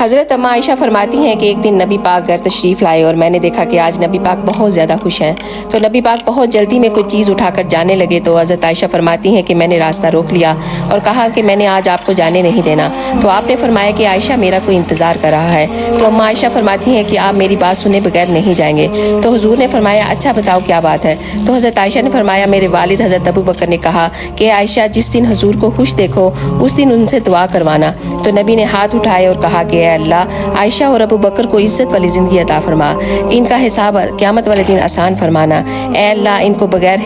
हज़रत अम्मा आयशा फरमाती हैं कि एक दिन नबी पाक घर तशरीफ़ लाए और मैंने देखा कि आज नबी पाक बहुत ज़्यादा खुश हैं। तो नबी पाक बहुत जल्दी में कोई चीज़ उठाकर जाने लगे तो हज़रत आयशा फरमाती हैं कि मैंने रास्ता रोक लिया और कहा कि मैंने आज आपको जाने नहीं देना। तो आपने फरमाया कि आयशा मेरा कोई इंतज़ार कर रहा है। तो अम्मा आयशा फरमाती हैं कि आप मेरी बात सुने बगैर नहीं जाएंगे। तो हुजूर ने फरमाया अच्छा बताओ क्या बात है। तो हज़रत आयशा ने फरमाया मेरे वालिद हज़रत अबू बकर ने कहा कि आयशा जिस दिन हुजूर को खुश देखो उस दिन उनसे दुआ करवाना। तो नबी ने हाथ उठाए और कहा कि अल्लाह आयशा और अबू बकर को इज्जत वाली जिंदगी अता फरमा, इनका हिसाब क़यामत वाले दिन आसान फरमाना। ए अल्लाह इनको बगैर